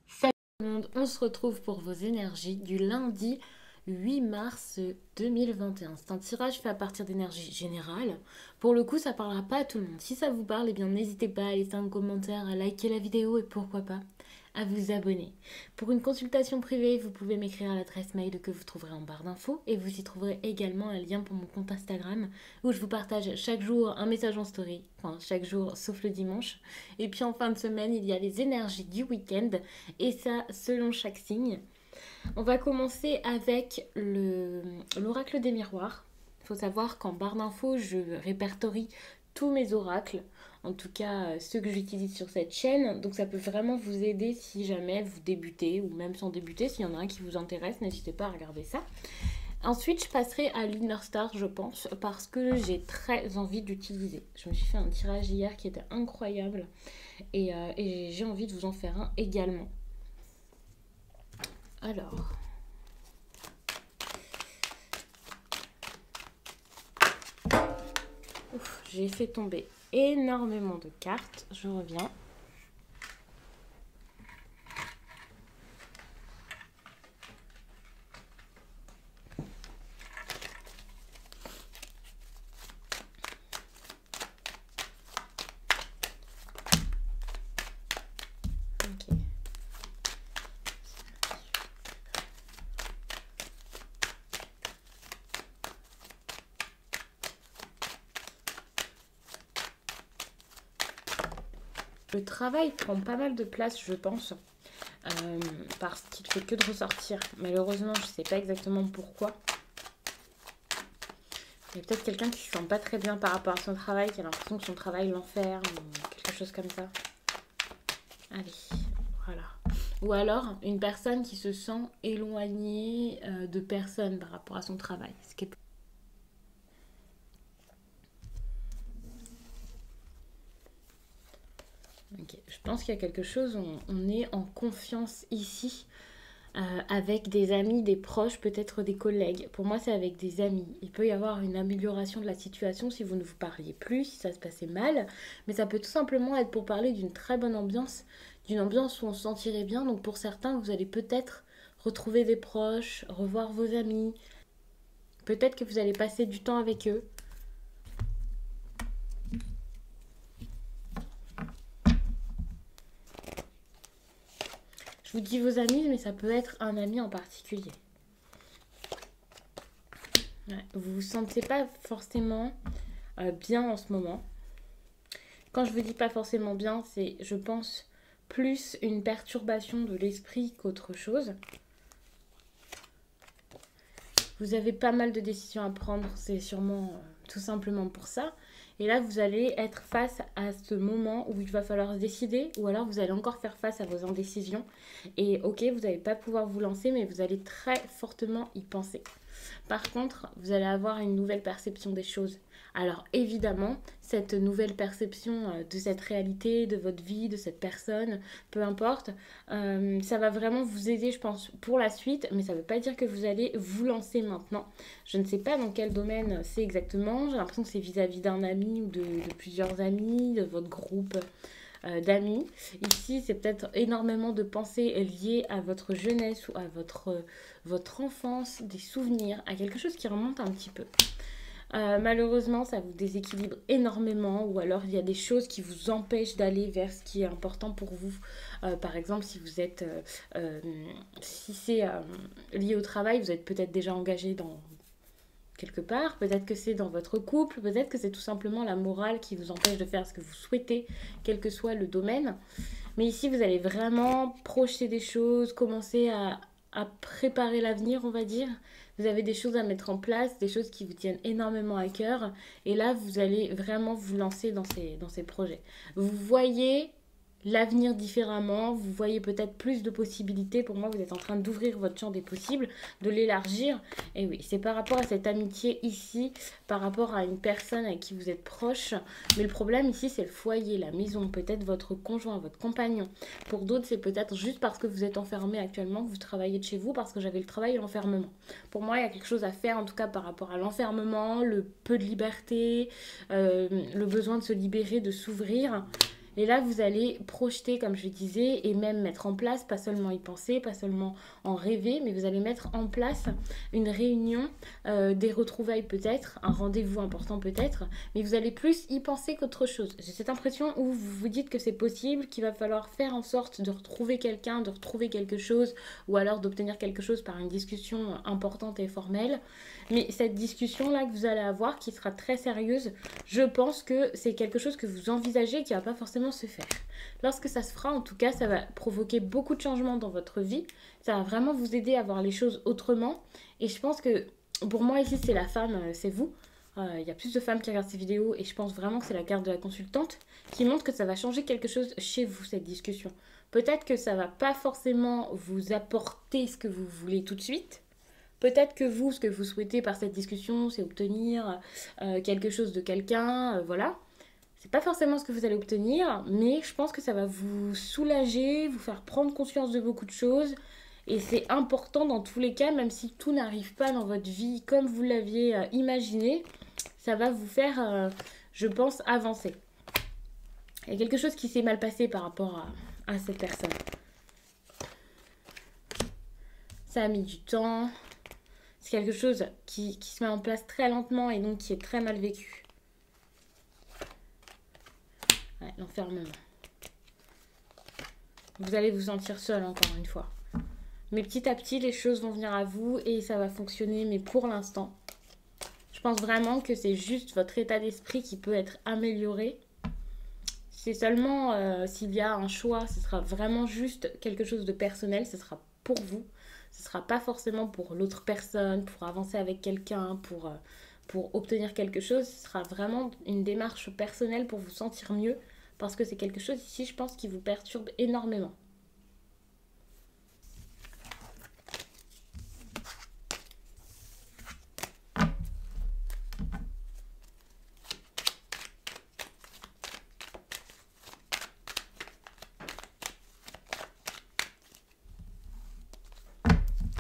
Salut tout le monde, on se retrouve pour vos énergies du lundi 8 mars 2021. C'est un tirage fait à partir d'énergie générale. Pour le coup, ça parlera pas à tout le monde. Si ça vous parle, eh bien n'hésitez pas à laisser un commentaire, à liker la vidéo et pourquoi pas à vous abonner. Pour une consultation privée, vous pouvez m'écrire à l'adresse mail que vous trouverez en barre d'infos et vous y trouverez également un lien pour mon compte Instagram où je vous partage chaque jour un message en story, enfin chaque jour sauf le dimanche. Et puis en fin de semaine, il y a les énergies du week-end et ça selon chaque signe. On va commencer avec l'oracle des miroirs. Il faut savoir qu'en barre d'infos, je répertorie tous mes oracles, en tout cas ceux que j'utilise sur cette chaîne. Donc ça peut vraiment vous aider si jamais vous débutez, ou même sans débuter, s'il y en a un qui vous intéresse, n'hésitez pas à regarder ça. Ensuite, je passerai à Lunar Star, je pense, parce que j'ai très envie d'utiliser. Je me suis fait un tirage hier qui était incroyable et j'ai envie de vous en faire un également. Alors, j'ai fait tomber énormément de cartes. Je reviens. Ok. Le travail prend pas mal de place, je pense, parce qu'il ne fait que de ressortir. Malheureusement, je ne sais pas exactement pourquoi. Il y a peut-être quelqu'un qui ne se sent pas très bien par rapport à son travail, qui a l'impression que son travail l'enferme, ou quelque chose comme ça. Allez, voilà. Ou alors, une personne qui se sent éloignée de personne par rapport à son travail. Ce qui est... Okay. Je pense qu'il y a quelque chose, on est en confiance ici. Avec des amis, des proches, peut-être des collègues. Pour moi, c'est avec des amis. Il peut y avoir une amélioration de la situation si vous ne vous parliez plus, si ça se passait mal. Mais ça peut tout simplement être pour parler d'une très bonne ambiance, d'une ambiance où on se sentirait bien. Donc pour certains, vous allez peut-être retrouver des proches, revoir vos amis. Peut-être que vous allez passer du temps avec eux. Je vous dis vos amis, mais ça peut être un ami en particulier. Ouais, vous ne vous sentez pas forcément bien en ce moment. Quand je vous dis pas forcément bien, c'est, je pense, plus une perturbation de l'esprit qu'autre chose. Vous avez pas mal de décisions à prendre, c'est sûrement tout simplement pour ça. Et là, vous allez être face à ce moment où il va falloir se décider, ou alors vous allez encore faire face à vos indécisions. Et ok, vous n'allez pas pouvoir vous lancer, mais vous allez très fortement y penser. Par contre, vous allez avoir une nouvelle perception des choses. Alors évidemment, cette nouvelle perception de cette réalité, de votre vie, de cette personne, peu importe, ça va vraiment vous aider, je pense, pour la suite, mais ça ne veut pas dire que vous allez vous lancer maintenant. Je ne sais pas dans quel domaine c'est exactement, j'ai l'impression que c'est vis-à-vis d'un ami ou de plusieurs amis, de votre groupe d'amis. Ici, c'est peut-être énormément de pensées liées à votre jeunesse ou à votre enfance, des souvenirs, à quelque chose qui remonte un petit peu. Malheureusement, ça vous déséquilibre énormément ou alors il y a des choses qui vous empêchent d'aller vers ce qui est important pour vous. Par exemple, si vous êtes, si c'est lié au travail, vous êtes peut-être déjà engagé dans quelque part, peut-être que c'est dans votre couple, peut-être que c'est tout simplement la morale qui vous empêche de faire ce que vous souhaitez, quel que soit le domaine. Mais ici, vous allez vraiment projeter des choses, commencer à préparer l'avenir, on va dire. Vous avez des choses à mettre en place, des choses qui vous tiennent énormément à cœur. Et là, vous allez vraiment vous lancer dans ces projets. Vous voyez l'avenir différemment, vous voyez peut-être plus de possibilités. Pour moi, vous êtes en train d'ouvrir votre champ des possibles, de l'élargir. Et oui, c'est par rapport à cette amitié ici, par rapport à une personne avec qui vous êtes proche. Mais le problème ici, c'est le foyer, la maison, peut-être votre conjoint, votre compagnon. Pour d'autres, c'est peut-être juste parce que vous êtes enfermé actuellement, que vous travaillez de chez vous, parce que j'avais le travail et l'enfermement. Pour moi, il y a quelque chose à faire, en tout cas par rapport à l'enfermement, le peu de liberté, le besoin de se libérer, de s'ouvrir. Et là, vous allez projeter, comme je disais, et même mettre en place, pas seulement y penser, pas seulement en rêver, mais vous allez mettre en place une réunion, des retrouvailles peut-être, un rendez-vous important peut-être, mais vous allez plus y penser qu'autre chose. J'ai cette impression où vous vous dites que c'est possible, qu'il va falloir faire en sorte de retrouver quelqu'un, de retrouver quelque chose, ou alors d'obtenir quelque chose par une discussion importante et formelle. Mais cette discussion-là que vous allez avoir, qui sera très sérieuse, je pense que c'est quelque chose que vous envisagez et qui ne va pas forcément se faire. Lorsque ça se fera, en tout cas, ça va provoquer beaucoup de changements dans votre vie. Ça va vraiment vous aider à voir les choses autrement. Et je pense que, pour moi, ici, c'est la femme, c'est vous. Il y a plus de femmes qui regardent ces vidéos et je pense vraiment que c'est la carte de la consultante qui montre que ça va changer quelque chose chez vous, cette discussion. Peut-être que ça va pas forcément vous apporter ce que vous voulez tout de suite. Peut-être que vous, ce que vous souhaitez par cette discussion, c'est obtenir quelque chose de quelqu'un, voilà. C'est pas forcément ce que vous allez obtenir, mais je pense que ça va vous soulager, vous faire prendre conscience de beaucoup de choses. Et c'est important dans tous les cas, même si tout n'arrive pas dans votre vie comme vous l'aviez imaginé, ça va vous faire, je pense, avancer. Il y a quelque chose qui s'est mal passé par rapport à cette personne. Ça a mis du temps. C'est quelque chose qui se met en place très lentement et donc qui est très mal vécu. Ouais, l'enfermement. Vous allez vous sentir seul encore une fois. Mais petit à petit, les choses vont venir à vous et ça va fonctionner. Mais pour l'instant, je pense vraiment que c'est juste votre état d'esprit qui peut être amélioré. C'est seulement s'il y a un choix, ce sera vraiment juste quelque chose de personnel. Ce sera pour vous. Ce ne sera pas forcément pour l'autre personne, pour avancer avec quelqu'un, pour obtenir quelque chose. Ce sera vraiment une démarche personnelle pour vous sentir mieux. Parce que c'est quelque chose ici, je pense, qui vous perturbe énormément.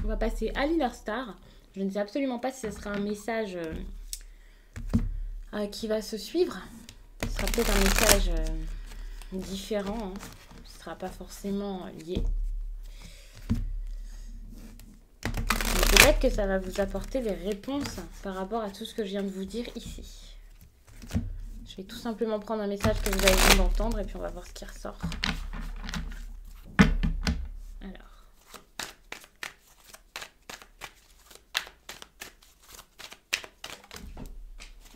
On va passer à l'Inner Star. Je ne sais absolument pas si ce sera un message qui va se suivre. Ce sera peut-être un message différent. Hein. Ce ne sera pas forcément lié. Mais peut-être que ça va vous apporter des réponses par rapport à tout ce que je viens de vous dire ici. Je vais tout simplement prendre un message que vous avez besoin d'entendre et puis on va voir ce qui ressort. Alors.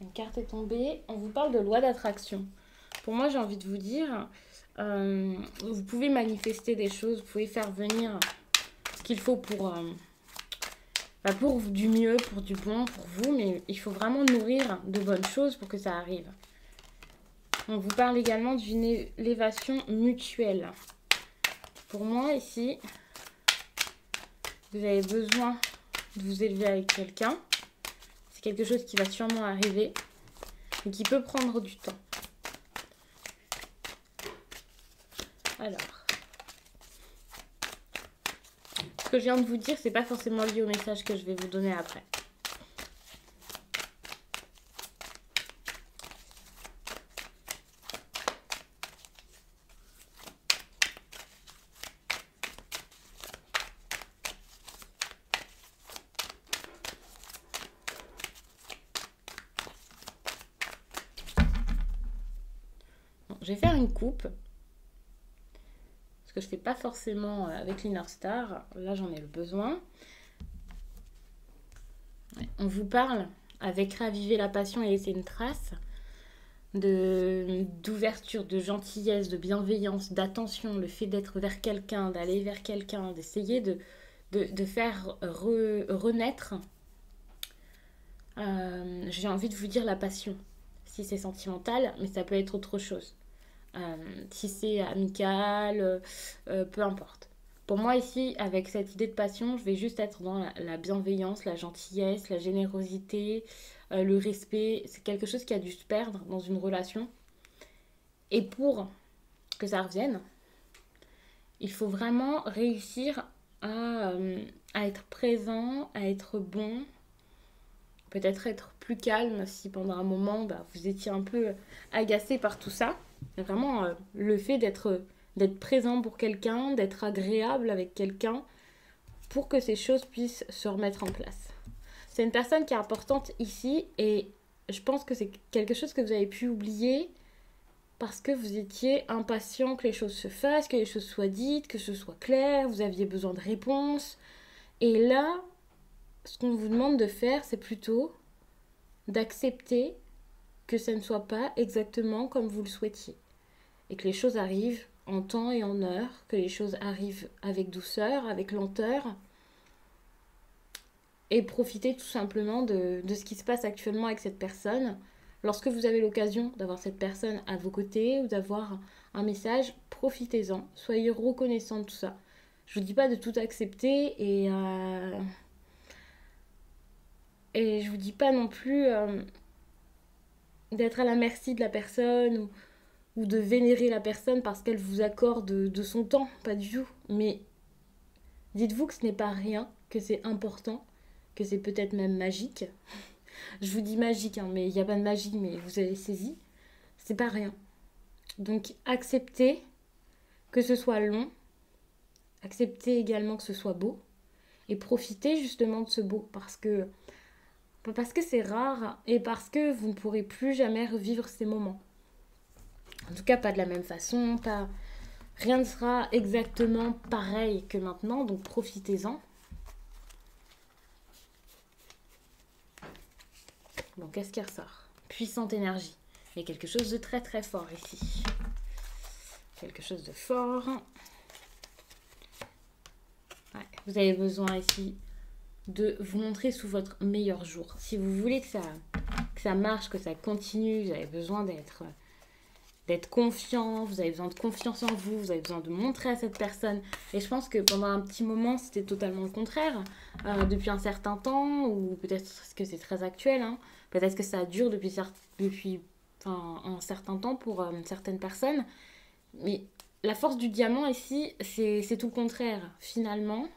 Une carte est tombée. On vous parle de loi d'attraction. Pour moi, j'ai envie de vous dire, vous pouvez manifester des choses, vous pouvez faire venir ce qu'il faut pour du mieux, pour du bon, pour vous, mais il faut vraiment nourrir de bonnes choses pour que ça arrive. On vous parle également d'une élévation mutuelle. Pour moi, ici, vous avez besoin de vous élever avec quelqu'un. C'est quelque chose qui va sûrement arriver et qui peut prendre du temps. Alors, ce que je viens de vous dire, c'est pas forcément lié au message que je vais vous donner après. Bon, je vais faire une coupe. Que je ne fais pas forcément avec l'Inner Star. Là, j'en ai le besoin. Ouais. On vous parle, avec raviver la passion et laisser une trace, d'ouverture, de gentillesse, de bienveillance, d'attention, le fait d'être vers quelqu'un, d'aller vers quelqu'un, d'essayer de faire renaître. J'ai envie de vous dire la passion, si c'est sentimental, mais ça peut être autre chose. Si c'est amical, peu importe. Pour moi ici, avec cette idée de passion, je vais juste être dans la bienveillance, la gentillesse, la générosité, le respect. C'est quelque chose qui a dû se perdre dans une relation. Et pour que ça revienne, il faut vraiment réussir à être présent, à être bon, peut-être être plus calme si pendant un moment vous étiez un peu agacé par tout ça. Vraiment le fait d'être présent pour quelqu'un, d'être agréable avec quelqu'un pour que ces choses puissent se remettre en place. C'est une personne qui est importante ici et je pense que c'est quelque chose que vous avez pu oublier parce que vous étiez impatient que les choses se fassent, que les choses soient dites, que ce soit clair, vous aviez besoin de réponses. Et là, ce qu'on vous demande de faire, c'est plutôt d'accepter que ça ne soit pas exactement comme vous le souhaitiez. Et que les choses arrivent en temps et en heure, que les choses arrivent avec douceur, avec lenteur. Et profitez tout simplement de ce qui se passe actuellement avec cette personne. Lorsque vous avez l'occasion d'avoir cette personne à vos côtés ou d'avoir un message, profitez-en. Soyez reconnaissant de tout ça. Je vous dis pas de tout accepter et je vous dis pas non plus d'être à la merci de la personne ou de vénérer la personne parce qu'elle vous accorde de son temps, pas du tout. Mais dites-vous que ce n'est pas rien, que c'est important, que c'est peut-être même magique. Je vous dis magique, hein, mais il n'y a pas de magie, mais vous avez saisi. C'est pas rien. Donc acceptez que ce soit long, acceptez également que ce soit beau, et profitez justement de ce beau, parce que c'est rare, et parce que vous ne pourrez plus jamais revivre ces moments. En tout cas, pas de la même façon, rien ne sera exactement pareil que maintenant, donc profitez-en. Bon, qu'est-ce qui ressort? Puissante énergie. Il y a quelque chose de très très fort ici. Quelque chose de fort. Ouais, vous avez besoin ici de vous montrer sous votre meilleur jour. Si vous voulez que ça marche, que ça continue, vous avez besoin d'être confiant, vous avez besoin de confiance en vous, vous avez besoin de montrer à cette personne. Et je pense que pendant un petit moment, c'était totalement le contraire. Depuis un certain temps, ou peut-être que c'est très actuel, hein, peut-être que ça dure depuis un certain temps pour certaines personnes. Mais la force du diamant ici, c'est tout le contraire. Finalement,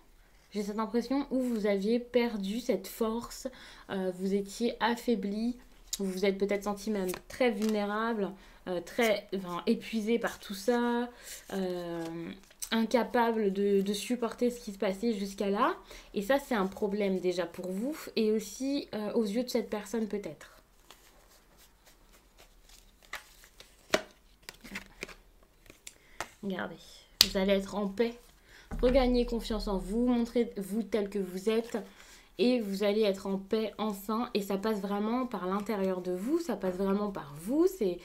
j'ai cette impression où vous aviez perdu cette force, vous étiez affaibli, vous vous êtes peut-être senti même très vulnérable, très épuisé par tout ça, incapable de supporter ce qui se passait jusqu'à là. Et ça, c'est un problème déjà pour vous et aussi aux yeux de cette personne peut-être. Regardez, vous allez être en paix, regagner confiance en vous, montrez-vous tel que vous êtes et vous allez être en paix enfin. Et ça passe vraiment par l'intérieur de vous, ça passe vraiment par vous. C'est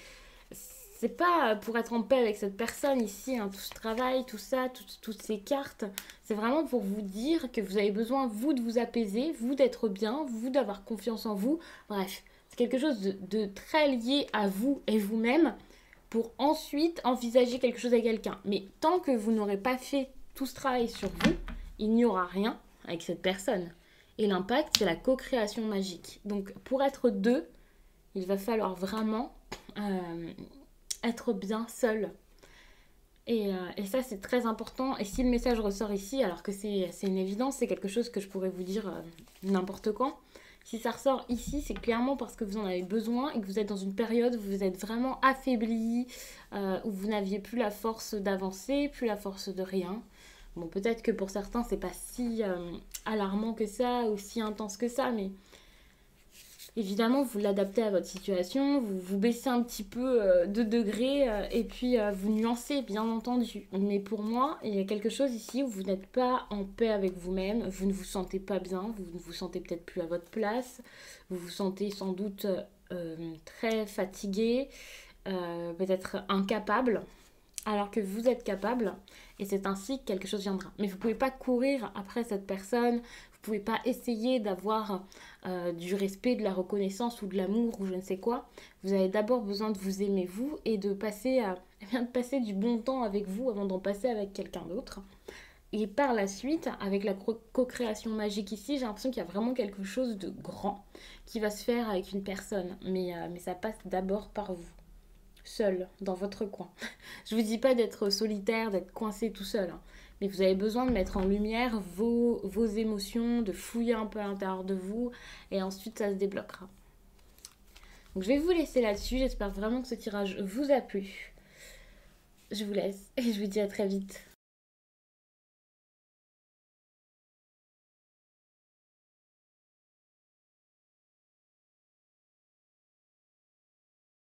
pas pour être en paix avec cette personne ici, hein, tout ce travail, tout ça, toutes ces cartes. C'est vraiment pour vous dire que vous avez besoin, vous, de vous apaiser, vous, d'être bien, vous, d'avoir confiance en vous. Bref, c'est quelque chose de très lié à vous et vous-même pour ensuite envisager quelque chose avec quelqu'un. Mais tant que vous n'aurez pas fait tout ce travail sur vous, il n'y aura rien avec cette personne. Et l'impact, c'est la co-création magique. Donc, pour être deux, il va falloir vraiment être bien seul. Et ça, c'est très important. Et si le message ressort ici, alors que c'est une évidence, c'est quelque chose que je pourrais vous dire n'importe quand. Si ça ressort ici, c'est clairement parce que vous en avez besoin et que vous êtes dans une période où vous êtes vraiment affaibli, où vous n'aviez plus la force d'avancer, plus la force de rien. Bon, peut-être que pour certains, c'est pas si alarmant que ça ou si intense que ça, mais évidemment, vous l'adaptez à votre situation, vous baissez un petit peu de degré et puis vous nuancez, bien entendu. Mais pour moi, il y a quelque chose ici où vous n'êtes pas en paix avec vous-même, vous ne vous sentez pas bien, vous ne vous sentez peut-être plus à votre place, vous vous sentez sans doute très fatigué, peut-être incapable, alors que vous êtes capable et c'est ainsi que quelque chose viendra. Mais vous ne pouvez pas courir après cette personne, vous ne pouvez pas essayer d'avoir du respect, de la reconnaissance ou de l'amour ou je ne sais quoi. Vous avez d'abord besoin de vous aimer vous et de passer du bon temps avec vous avant d'en passer avec quelqu'un d'autre. Et par la suite, avec la co-création magique ici, j'ai l'impression qu'il y a vraiment quelque chose de grand qui va se faire avec une personne. Mais ça passe d'abord par vous. seul dans votre coin. Je vous dis pas d'être solitaire, d'être coincé tout seul, hein. Mais vous avez besoin de mettre en lumière vos émotions, de fouiller un peu à l'intérieur de vous, et ensuite ça se débloquera. Donc je vais vous laisser là-dessus, j'espère vraiment que ce tirage vous a plu. Je vous laisse et je vous dis à très vite.